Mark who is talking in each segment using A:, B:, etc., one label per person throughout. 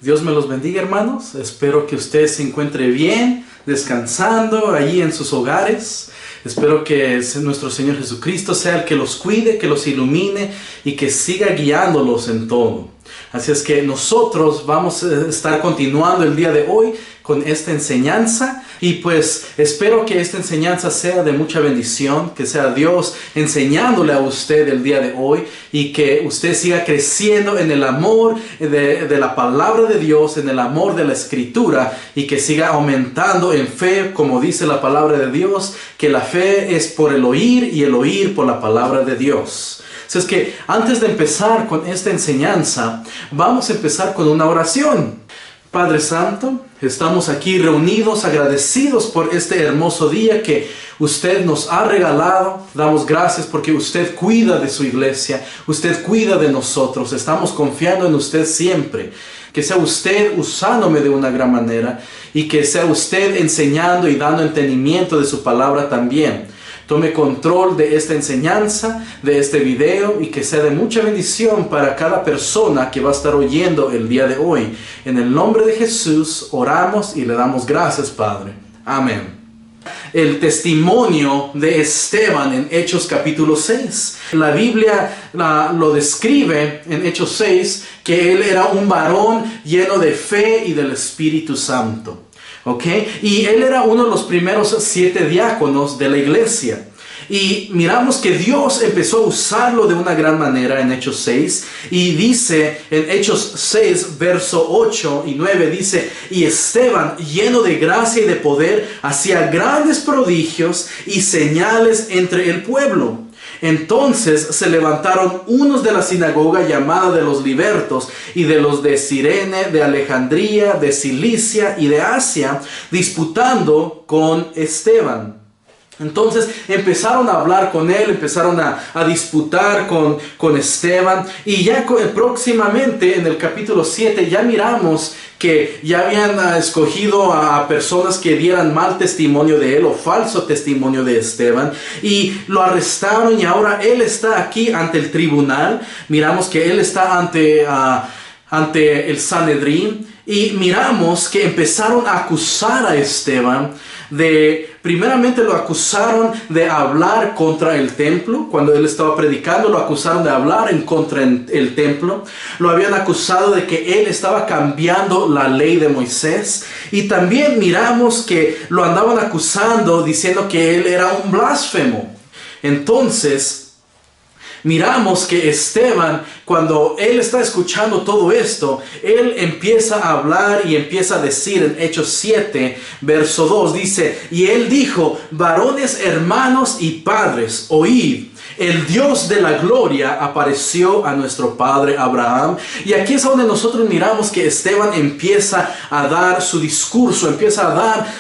A: Dios me los bendiga, hermanos. Espero que usted se encuentre bien, descansando allí en sus hogares. Espero que nuestro Señor Jesucristo sea el que los cuide, que los ilumine y que siga guiándolos en todo. Así es que nosotros vamos a estar continuando el día de hoy con esta enseñanza y pues espero que esta enseñanza sea de mucha bendición, que sea Dios enseñándole a usted el día de hoy y que usted siga creciendo en el amor de la palabra de Dios, en el amor de la Escritura y que siga aumentando en fe, como dice la palabra de Dios, que la fe es por el oír y el oír por la palabra de Dios. Así es que antes de empezar con esta enseñanza, vamos a empezar con una oración. Padre Santo, estamos aquí reunidos, agradecidos por este hermoso día que usted nos ha regalado. Damos gracias porque usted cuida de su iglesia, usted cuida de nosotros. Estamos confiando en usted siempre. Que sea usted usándome de una gran manera y que sea usted enseñando y dando entendimiento de su palabra también. Tome control de esta enseñanza, de este video y que sea de mucha bendición para cada persona que va a estar oyendo el día de hoy. En el nombre de Jesús oramos y le damos gracias, Padre. Amén. El testimonio de Esteban en Hechos capítulo 6. La Biblia lo describe en Hechos 6 que él era un varón lleno de fe y del Espíritu Santo. Y él era uno de los primeros 7 diáconos de la iglesia. Y miramos que Dios empezó a usarlo de una gran manera en Hechos 6. Y dice en Hechos 6, verso 8 y 9, dice: y Esteban, lleno de gracia y de poder, hacía grandes prodigios y señales entre el pueblo. Entonces se levantaron unos de la sinagoga llamada de los libertos y de los de Cirene, de Alejandría, de Cilicia y de Asia, disputando con Esteban. Entonces empezaron a hablar con él, empezaron a disputar con Esteban. Y ya próximamente en el capítulo 7 ya miramos que ya habían escogido a personas que dieran mal testimonio de él o falso testimonio de Esteban. Y lo arrestaron y ahora él está aquí ante el tribunal. Miramos que él está ante el Sanedrín. Y miramos que empezaron a acusar a Esteban primeramente lo acusaron de hablar contra el templo. Cuando él estaba predicando, lo acusaron de hablar en contra el templo. Lo habían acusado de que él estaba cambiando la ley de Moisés. Y también miramos que lo andaban acusando diciendo que él era un blasfemo. Entonces miramos que Esteban, cuando él está escuchando todo esto, él empieza a hablar y empieza a decir en Hechos 7, verso 2, dice: y él dijo: varones, hermanos y padres, oíd. El Dios de la gloria apareció a nuestro padre Abraham. Y aquí es donde nosotros miramos que Esteban empieza a dar su discurso, empieza a dar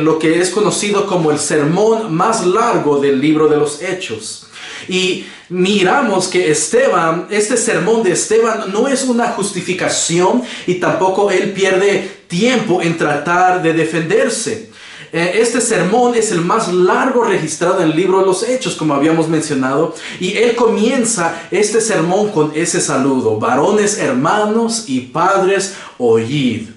A: lo que es conocido como el sermón más largo del libro de los Hechos. Y miramos que este sermón de Esteban no es una justificación y tampoco él pierde tiempo en tratar de defenderse. Este sermón es el más largo registrado en el libro de los Hechos, como habíamos mencionado, y él comienza este sermón con ese saludo: varones, hermanos y padres, oíd.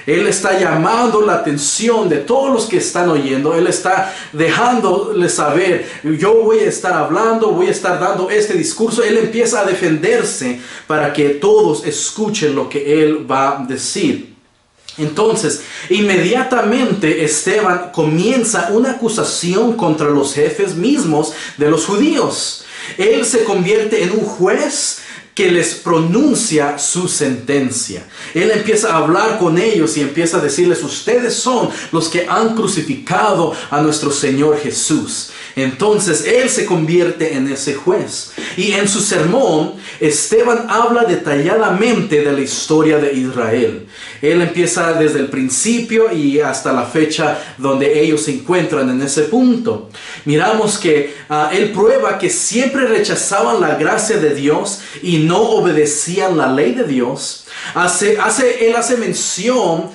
A: Él está llamando la atención de todos los que están oyendo. Él está dejándoles saber: yo voy a estar hablando, voy a estar dando este discurso. Él empieza a defenderse para que todos escuchen lo que él va a decir. Entonces, inmediatamente Esteban comienza una acusación contra los jefes mismos de los judíos. Él se convierte en un juez que les pronuncia su sentencia. Él empieza a hablar con ellos y empieza a decirles: ustedes son los que han crucificado a nuestro Señor Jesús. Entonces él se convierte en ese juez. Y en su sermón, Esteban habla detalladamente de la historia de Israel. Él empieza desde el principio y hasta la fecha donde ellos se encuentran en ese punto. Miramos que él prueba que siempre rechazaban la gracia de Dios y no obedecían la ley de Dios. Él hace mención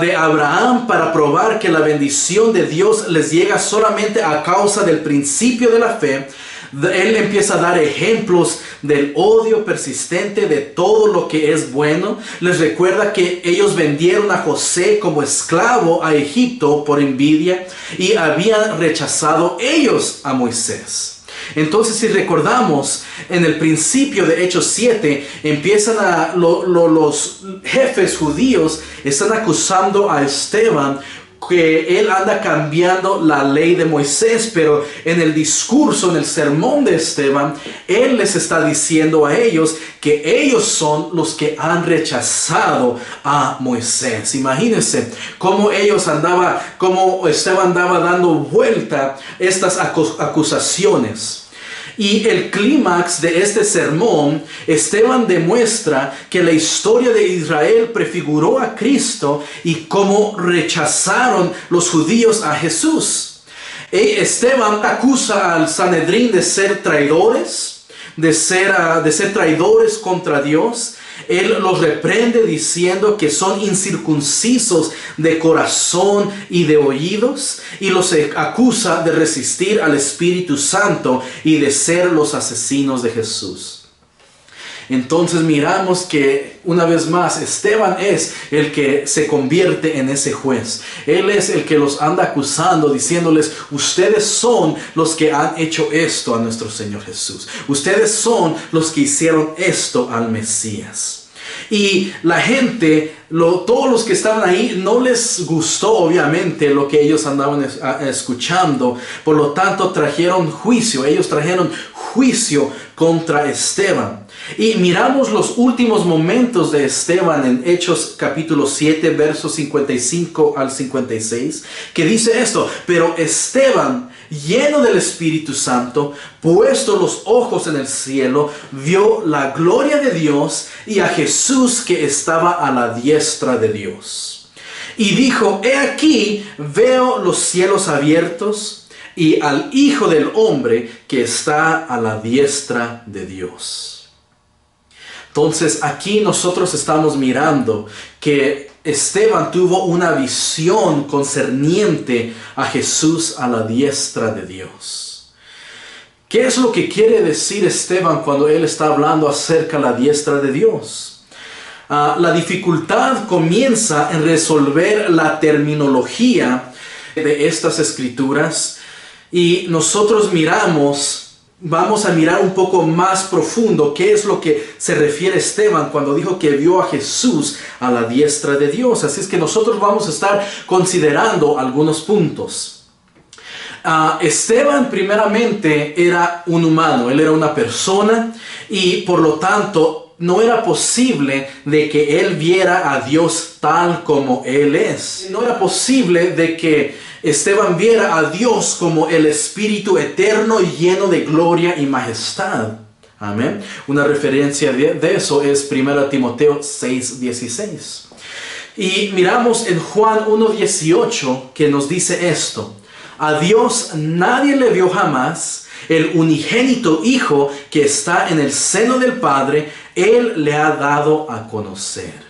A: de Abraham para probar que la bendición de Dios les llega solamente a causa del principio de la fe. Él empieza a dar ejemplos del odio persistente de todo lo que es bueno. Les recuerda que ellos vendieron a José como esclavo a Egipto por envidia y habían rechazado ellos a Moisés. Entonces, si recordamos, en el principio de Hechos 7, los jefes judíos están acusando a Esteban que él anda cambiando la ley de Moisés, pero en el discurso, en el sermón de Esteban, él les está diciendo a ellos que ellos son los que han rechazado a Moisés. Imagínense cómo Esteban andaba dando vuelta estas acusaciones. Y el clímax de este sermón, Esteban demuestra que la historia de Israel prefiguró a Cristo y cómo rechazaron los judíos a Jesús. Esteban acusa al Sanedrín de ser traidores, de ser traidores contra Dios. Él los reprende diciendo que son incircuncisos de corazón y de oídos, y los acusa de resistir al Espíritu Santo y de ser los asesinos de Jesús. Entonces miramos que una vez más Esteban es el que se convierte en ese juez. Él es el que los anda acusando, diciéndoles: ustedes son los que han hecho esto a nuestro Señor Jesús. Ustedes son los que hicieron esto al Mesías. Y la gente, todos los que estaban ahí, no les gustó obviamente lo que ellos andaban escuchando. Por lo tanto trajeron juicio. Ellos trajeron juicio contra Esteban. Y miramos los últimos momentos de Esteban en Hechos capítulo 7, versos 55 al 56, que dice esto: pero Esteban, lleno del Espíritu Santo, puesto los ojos en el cielo, vio la gloria de Dios y a Jesús que estaba a la diestra de Dios. Y dijo: he aquí, veo los cielos abiertos y al Hijo del Hombre que está a la diestra de Dios. Entonces aquí nosotros estamos mirando que Esteban tuvo una visión concerniente a Jesús a la diestra de Dios. ¿Qué es lo que quiere decir Esteban cuando él está hablando acerca de la diestra de Dios? La dificultad comienza en resolver la terminología de estas escrituras, y nosotros vamos a mirar un poco más profundo qué es lo que se refiere Esteban cuando dijo que vio a Jesús a la diestra de Dios. Así es que nosotros vamos a estar considerando algunos puntos. Esteban primeramente era un humano, él era una persona, y por lo tanto no era posible de que él viera a Dios tal como él es. No era posible de que Esteban viera a Dios como el Espíritu eterno y lleno de gloria y majestad. Amén. Una referencia de eso es 1 Timoteo 6:16. Y miramos en Juan 1:18 que nos dice esto: a Dios nadie le vio jamás, el unigénito Hijo que está en el seno del Padre, Él le ha dado a conocer.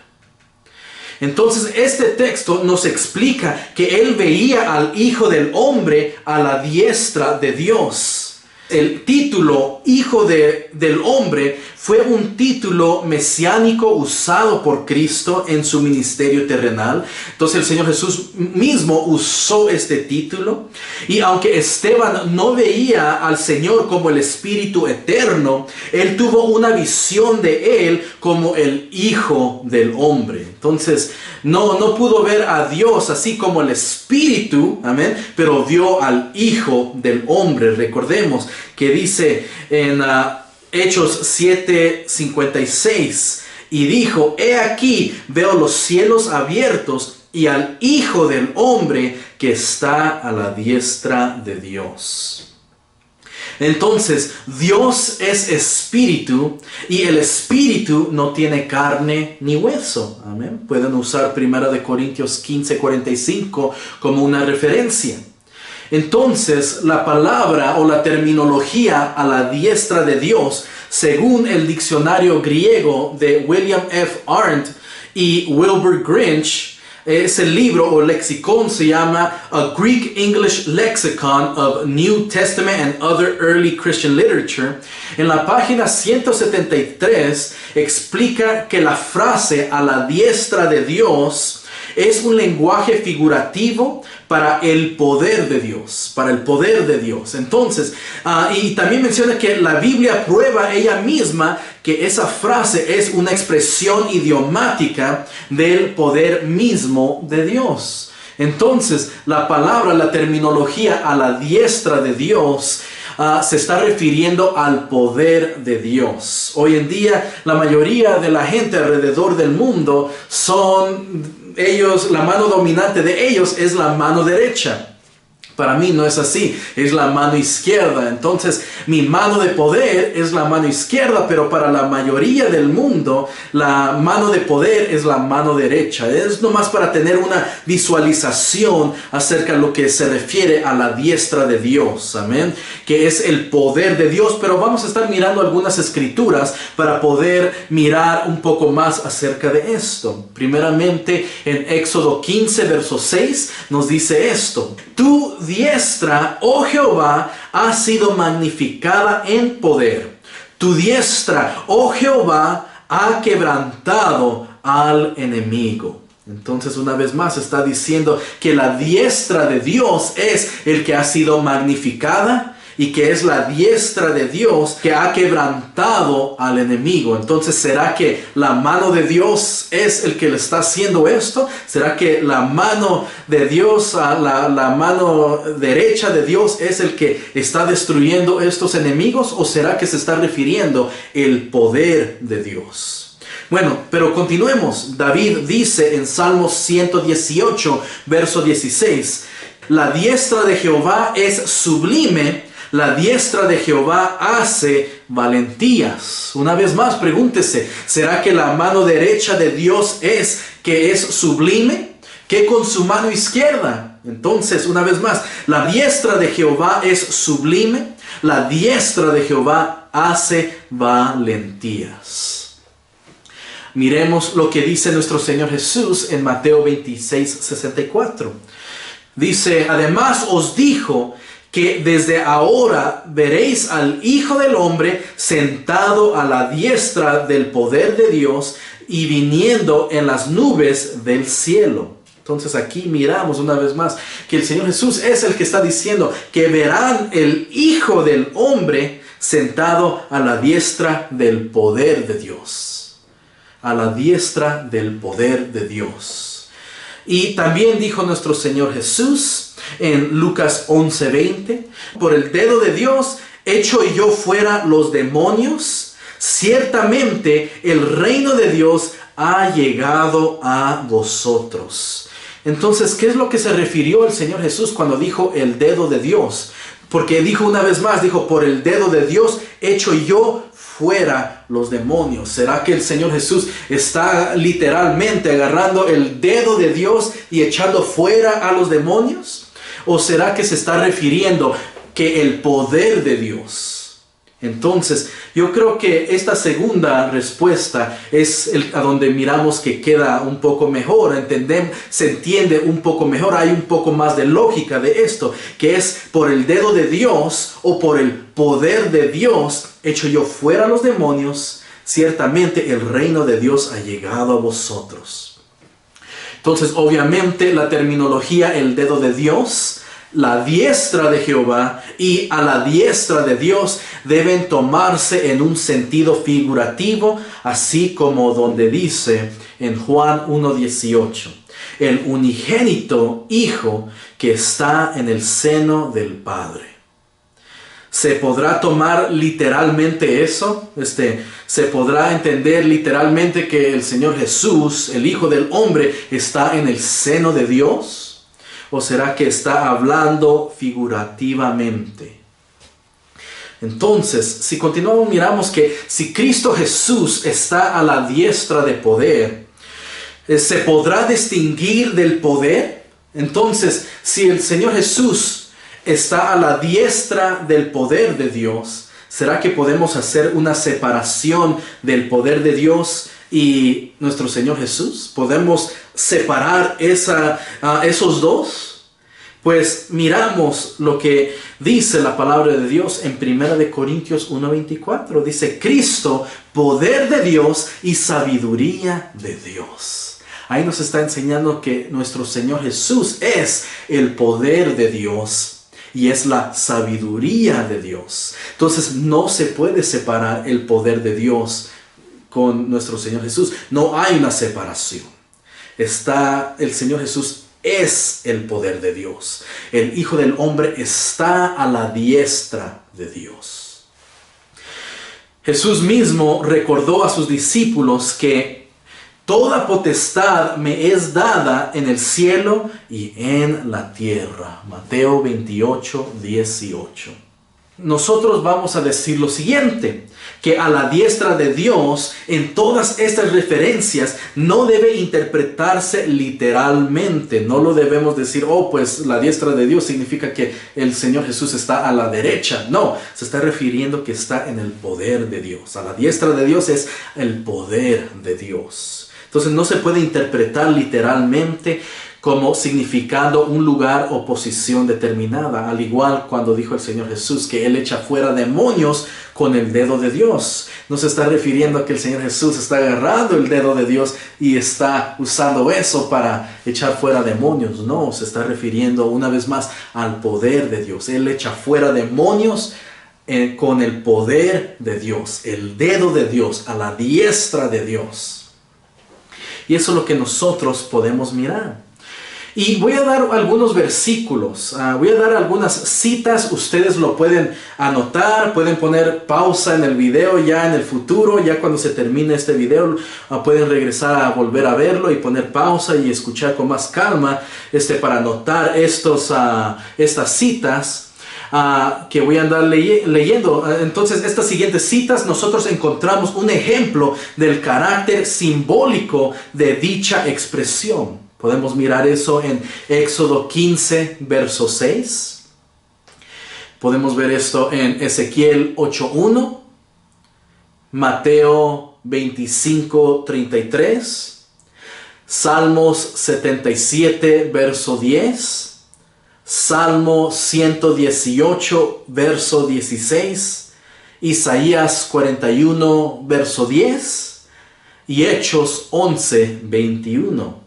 A: Entonces este texto nos explica que él veía al Hijo del Hombre a la diestra de Dios. El título Hijo del Hombre fue un título mesiánico usado por Cristo en su ministerio terrenal. Entonces el Señor Jesús mismo usó este título. Y aunque Esteban no veía al Señor como el Espíritu eterno, él tuvo una visión de él como el Hijo del Hombre. Entonces no pudo ver a Dios así como el Espíritu, amén, pero vio al Hijo del Hombre. Recordemos que dice en Hechos 7:56, y dijo: he aquí, veo los cielos abiertos y al Hijo del Hombre que está a la diestra de Dios. Entonces, Dios es espíritu y el espíritu no tiene carne ni hueso. Amén. Pueden usar 1 Corintios 15:45 como una referencia. Entonces, la palabra o la terminología a la diestra de Dios, según el diccionario griego de William F. Arndt y Wilbur Grinch, Ese libro o lexicon se llama A Greek English Lexicon of New Testament and Other Early Christian Literature. En la página 173 explica que la frase "a la diestra de Dios" es un lenguaje figurativo para el poder de Dios, para el poder de Dios. Entonces, y también menciona que la Biblia prueba ella misma que esa frase es una expresión idiomática del poder mismo de Dios. Entonces, la palabra, la terminología "a la diestra de Dios" se está refiriendo al poder de Dios. Hoy en día, la mayoría de la gente alrededor del mundo la mano dominante de ellos es la mano derecha. Para mí no es así, es la mano izquierda. Entonces, mi mano de poder es la mano izquierda, pero para la mayoría del mundo, la mano de poder es la mano derecha. Es nomás para tener una visualización acerca de lo que se refiere a la diestra de Dios, amén, que es el poder de Dios. Pero vamos a estar mirando algunas escrituras para poder mirar un poco más acerca de esto. Primeramente, en Éxodo 15, verso 6, nos dice esto: "Tu diestra, oh Jehová, ha sido magnificada en poder. Tu diestra, oh Jehová, ha quebrantado al enemigo". Entonces, una vez más está diciendo que la diestra de Dios es el que ha sido magnificada y que es la diestra de Dios que ha quebrantado al enemigo. Entonces, ¿será que la mano de Dios es el que le está haciendo esto? ¿Será que la mano de Dios, la mano derecha de Dios es el que está destruyendo estos enemigos? ¿O será que se está refiriendo el poder de Dios? Bueno, pero continuemos. David dice en Salmos 118, verso 16, "La diestra de Jehová es sublime, la diestra de Jehová hace valentías". Una vez más, pregúntese, ¿será que la mano derecha de Dios es sublime? ¿Qué con su mano izquierda? Entonces, una vez más, la diestra de Jehová es sublime, la diestra de Jehová hace valentías. Miremos lo que dice nuestro Señor Jesús en Mateo 26, 64. Dice: "Además os dijo que desde ahora veréis al Hijo del Hombre sentado a la diestra del poder de Dios y viniendo en las nubes del cielo". Entonces aquí miramos una vez más que el Señor Jesús es el que está diciendo que verán el Hijo del Hombre sentado a la diestra del poder de Dios. A la diestra del poder de Dios. Y también dijo nuestro Señor Jesús en Lucas 11:20, "Por el dedo de Dios echo yo fuera los demonios. Ciertamente el reino de Dios ha llegado a vosotros". Entonces, ¿qué es lo que se refirió el Señor Jesús cuando dijo el dedo de Dios? Porque dijo una vez más, dijo: "Por el dedo de Dios echo yo fuera los demonios". ¿Será que el Señor Jesús está literalmente agarrando el dedo de Dios y echando fuera a los demonios? ¿O será que se está refiriendo que el poder de Dios? Entonces, yo creo que esta segunda respuesta es a donde miramos que queda un poco mejor, se entiende un poco mejor, hay un poco más de lógica de esto, que es por el dedo de Dios o por el poder de Dios echo yo fuera los demonios, ciertamente el reino de Dios ha llegado a vosotros. Entonces, obviamente, la terminología el dedo de Dios, la diestra de Jehová y a la diestra de Dios deben tomarse en un sentido figurativo, así como donde dice en Juan 1:18, "el unigénito Hijo que está en el seno del Padre". ¿Se podrá tomar literalmente eso? ¿Se podrá entender literalmente que el Señor Jesús, el Hijo del Hombre, está en el seno de Dios? ¿O será que está hablando figurativamente? Entonces, si continuamos, miramos que si Cristo Jesús está a la diestra de poder, ¿se podrá distinguir del poder? Entonces, si el Señor Jesús está a la diestra del poder de Dios, ¿será que podemos hacer una separación del poder de Dios y nuestro Señor Jesús? ¿Podemos separar esos dos? Pues miramos lo que dice la palabra de Dios en 1 Corintios 1:24. Dice: Cristo, poder de Dios y sabiduría de Dios. Ahí nos está enseñando que nuestro Señor Jesús es el poder de Dios y es la sabiduría de Dios. Entonces no se puede separar el poder de Dios con nuestro Señor Jesús. No hay una separación. El Señor Jesús es el poder de Dios. El Hijo del Hombre está a la diestra de Dios. Jesús mismo recordó a sus discípulos que toda potestad me es dada en el cielo y en la tierra. Mateo 28:18. Nosotros vamos a decir lo siguiente, que a la diestra de Dios en todas estas referencias no debe interpretarse literalmente. No lo debemos decir, oh, pues la diestra de Dios significa que el Señor Jesús está a la derecha. No, se está refiriendo que está en el poder de Dios. A la diestra de Dios es el poder de Dios. Entonces no se puede interpretar literalmente como significando un lugar o posición determinada, al igual cuando dijo el Señor Jesús que Él echa fuera demonios con el dedo de Dios. No se está refiriendo a que el Señor Jesús está agarrando el dedo de Dios y está usando eso para echar fuera demonios. No, se está refiriendo una vez más al poder de Dios. Él echa fuera demonios con el poder de Dios, el dedo de Dios, a la diestra de Dios. Y eso es lo que nosotros podemos mirar. Y voy a dar algunos versículos, voy a dar algunas citas, ustedes lo pueden anotar, pueden poner pausa en el video ya en el futuro, ya cuando se termine este video, pueden regresar a volver a verlo y poner pausa y escuchar con más calma para anotar estas citas que voy a andar leyendo. Entonces, estas siguientes citas nosotros encontramos un ejemplo del carácter simbólico de dicha expresión. Podemos mirar eso en Éxodo 15, verso 6. Podemos ver esto en Ezequiel 8:1, Mateo 25:33, Salmos 77, verso 10, Salmo 118, verso 16, Isaías 41, verso 10 y Hechos 11, 21.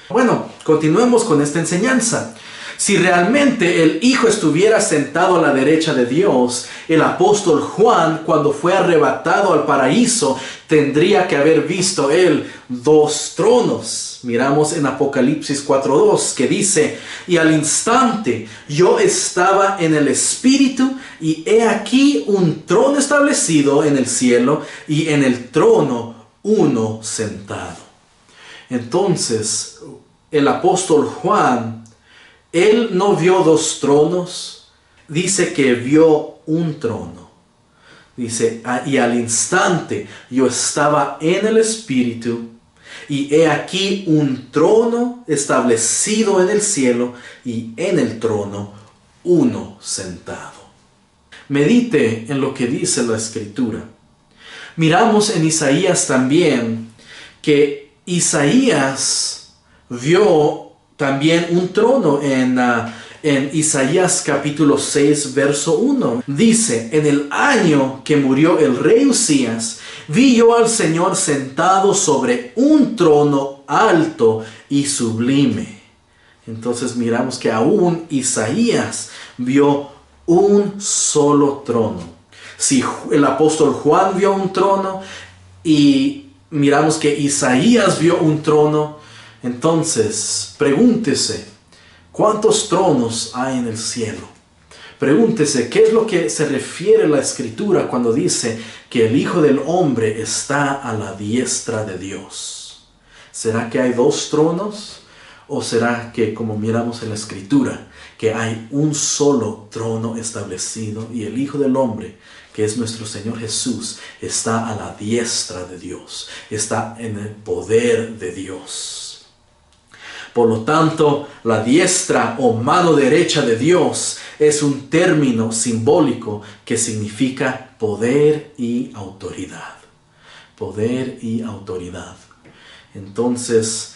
A: Bueno, continuemos con esta enseñanza. Si realmente el Hijo estuviera sentado a la derecha de Dios, el apóstol Juan, cuando fue arrebatado al paraíso, tendría que haber visto él 2 tronos. Miramos en Apocalipsis 4:2 que dice: y al instante yo estaba en el Espíritu, y he aquí un trono establecido en el cielo, y en el trono uno sentado. Entonces, el apóstol Juan, él no vio 2 tronos, dice que vio un trono. Dice, y al instante yo estaba en el Espíritu, y he aquí un trono establecido en el cielo, y en el trono uno sentado. Medite en lo que dice la Escritura. Miramos en Isaías también que Isaías vio también un trono en Isaías capítulo 6, verso 1. Dice: en el año que murió el rey Usías, vi yo al Señor sentado sobre un trono alto y sublime. Entonces miramos que aún Isaías vio un solo trono. Si el apóstol Juan vio un trono y miramos que Isaías vio un trono, entonces pregúntese, ¿cuántos tronos hay en el cielo? Pregúntese, ¿qué es lo que se refiere a la Escritura cuando dice que el Hijo del Hombre está a la diestra de Dios? ¿Será que hay 2 tronos? ¿O será que, como miramos en la Escritura, que hay un solo trono establecido y el Hijo del Hombre, que es nuestro Señor Jesús, está a la diestra de Dios, está en el poder de Dios? Por lo tanto, la diestra o mano derecha de Dios es un término simbólico que significa poder y autoridad. poder y autoridad. Entonces,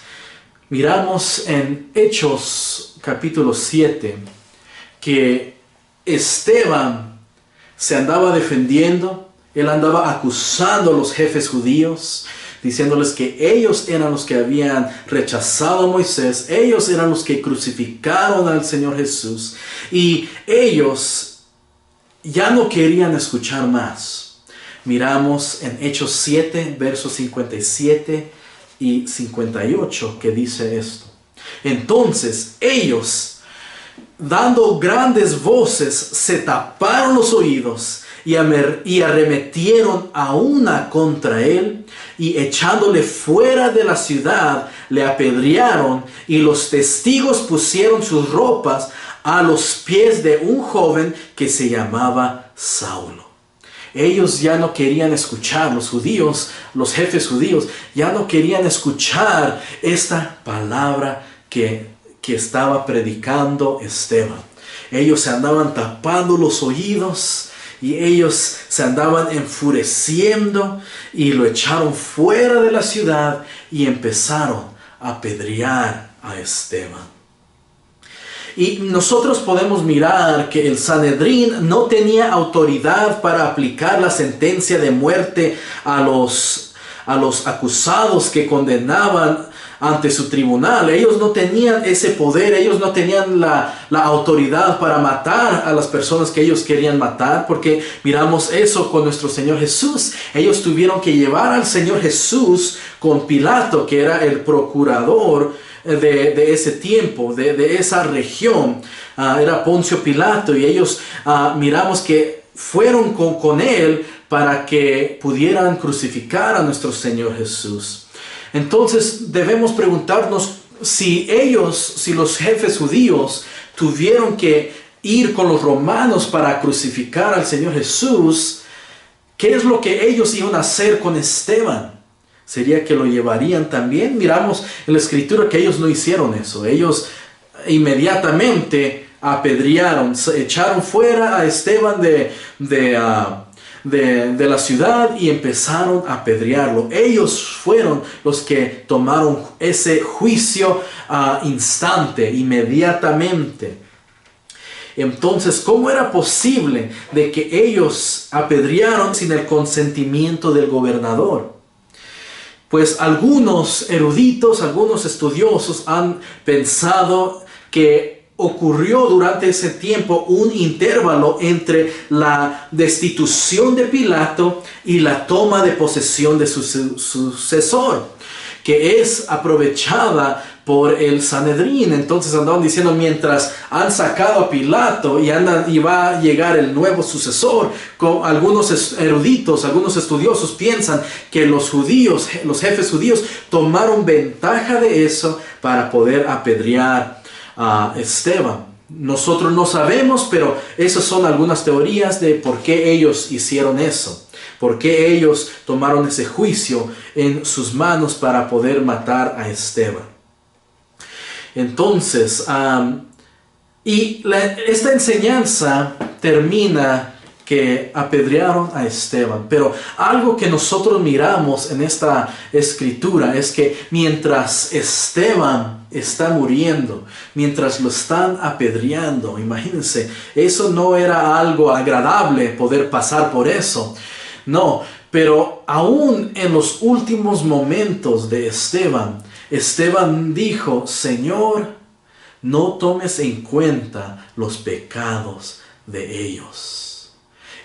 A: miramos en Hechos capítulo 7 que Esteban se andaba defendiendo. Él andaba acusando a los jefes judíos, diciéndoles que ellos eran los que habían rechazado a Moisés, ellos eran los que crucificaron al Señor Jesús, y ellos ya no querían escuchar más. Miramos en Hechos 7, versos 57 y 58, que dice esto. Entonces ellos, dando grandes voces, se taparon los oídos y arremetieron a una contra él, y echándole fuera de la ciudad, le apedrearon, y los testigos pusieron sus ropas a los pies de un joven que se llamaba Saulo. Ellos ya no querían escuchar, los judíos, los jefes judíos, ya no querían escuchar esta palabra que estaba predicando Esteban. Ellos se andaban tapando los oídos y ellos se andaban enfureciendo y lo echaron fuera de la ciudad y empezaron a apedrear a Esteban. Y nosotros podemos mirar que el Sanedrín no tenía autoridad para aplicar la sentencia de muerte a los acusados que condenaban ante su tribunal. Ellos no tenían ese poder, ellos no tenían la autoridad para matar a las personas que ellos querían matar, porque miramos eso con nuestro Señor Jesús. Ellos tuvieron que llevar al Señor Jesús con Pilato, que era el procurador de ese tiempo, de esa región. Era Poncio Pilato, y ellos miramos que fueron con él para que pudieran crucificar a nuestro Señor Jesús. Entonces debemos preguntarnos si los jefes judíos tuvieron que ir con los romanos para crucificar al Señor Jesús, ¿qué es lo que ellos iban a hacer con Esteban? ¿Sería que lo llevarían también? Miramos en la Escritura que ellos no hicieron eso. Ellos inmediatamente apedrearon, echaron fuera a Esteban de la ciudad y empezaron a apedrearlo. Ellos fueron los que tomaron ese juicio inmediatamente. Entonces, ¿cómo era posible de que ellos apedrearon sin el consentimiento del gobernador? Pues algunos eruditos, algunos estudiosos han pensado que ocurrió durante ese tiempo un intervalo entre la destitución de Pilato y la toma de posesión de su sucesor, que es aprovechada por el Sanedrín. Entonces andaban diciendo, mientras han sacado a Pilato y va a llegar el nuevo sucesor, algunos eruditos, algunos estudiosos piensan que los jefes judíos tomaron ventaja de eso para poder apedrear a Esteban. Nosotros no sabemos, pero esas son algunas teorías de por qué ellos hicieron eso, por qué ellos tomaron ese juicio en sus manos para poder matar a Esteban. Entonces, esta enseñanza termina que apedrearon a Esteban. Pero algo que nosotros miramos en esta escritura es que mientras Esteban está muriendo, mientras lo están apedreando, imagínense, eso no era algo agradable poder pasar por eso. No, pero aún en los últimos momentos de Esteban dijo, Señor, no tomes en cuenta los pecados de ellos.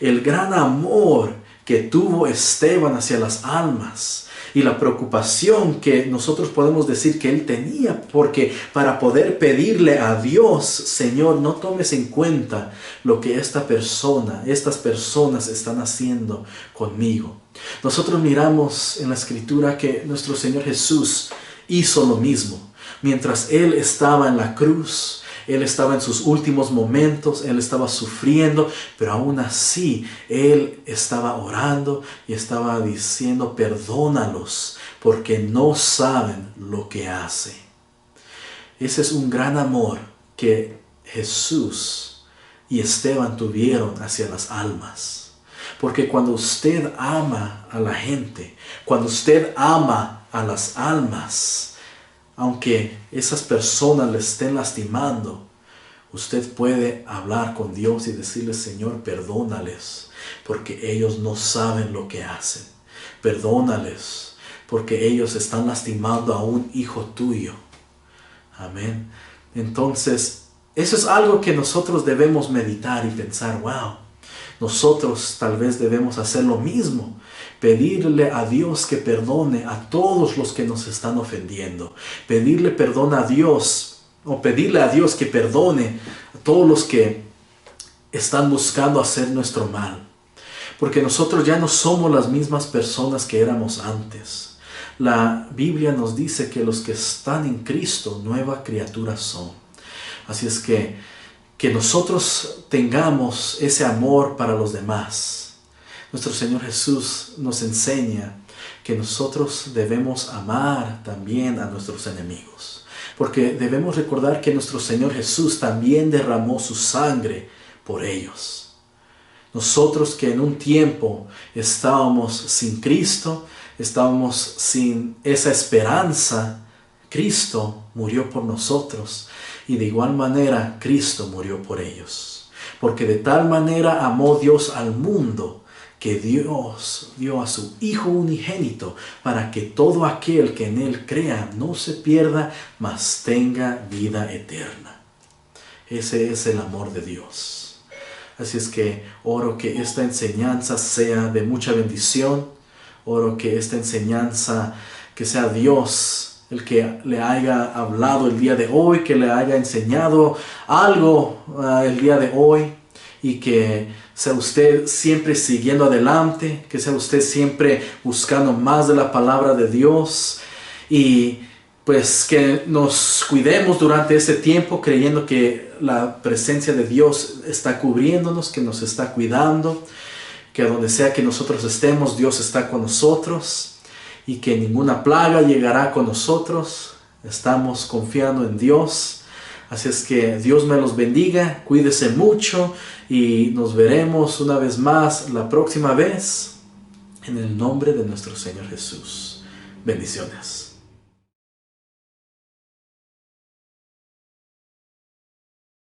A: El gran amor que tuvo Esteban hacia las almas y la preocupación que nosotros podemos decir que él tenía, porque para poder pedirle a Dios, Señor, no tomes en cuenta lo que estas personas están haciendo conmigo. Nosotros miramos en la Escritura que nuestro Señor Jesús hizo lo mismo. Mientras Él estaba en la cruz, Él estaba en sus últimos momentos, Él estaba sufriendo, pero aún así Él estaba orando y estaba diciendo, perdónalos, porque no saben lo que hacen. Ese es un gran amor que Jesús y Esteban tuvieron hacia las almas. Porque cuando usted ama a la gente, cuando usted ama a las almas, aunque esas personas le estén lastimando, usted puede hablar con Dios y decirle: Señor, perdónales, porque ellos no saben lo que hacen. Perdónales, porque ellos están lastimando a un hijo tuyo. Amén. Entonces, eso es algo que nosotros debemos meditar y pensar: wow, nosotros tal vez debemos hacer lo mismo. Pedirle a Dios que perdone a todos los que nos están ofendiendo. Pedirle perdón a Dios, o pedirle a Dios que perdone a todos los que están buscando hacer nuestro mal. Porque nosotros ya no somos las mismas personas que éramos antes. La Biblia nos dice que los que están en Cristo, nueva criatura son. Así es que nosotros tengamos ese amor para los demás. Nuestro Señor Jesús nos enseña que nosotros debemos amar también a nuestros enemigos. Porque debemos recordar que nuestro Señor Jesús también derramó su sangre por ellos. Nosotros que en un tiempo estábamos sin Cristo, estábamos sin esa esperanza, Cristo murió por nosotros. Y de igual manera Cristo murió por ellos. Porque de tal manera amó Dios al mundo, que Dios dio a su Hijo unigénito, para que todo aquel que en Él crea no se pierda, mas tenga vida eterna. Ese es el amor de Dios. Así es que oro que esta enseñanza sea de mucha bendición. Oro que esta enseñanza, que sea Dios el que le haya hablado el día de hoy, que le haya enseñado algo el día de hoy, y que sea usted siempre siguiendo adelante, que sea usted siempre buscando más de la palabra de Dios, y pues que nos cuidemos durante este tiempo, creyendo que la presencia de Dios está cubriéndonos, que nos está cuidando, que donde sea que nosotros estemos, Dios está con nosotros, y que ninguna plaga llegará con nosotros. Estamos confiando en Dios. Así es que Dios me los bendiga, cuídese mucho y nos veremos una vez más la próxima vez, en el nombre de nuestro Señor Jesús. Bendiciones.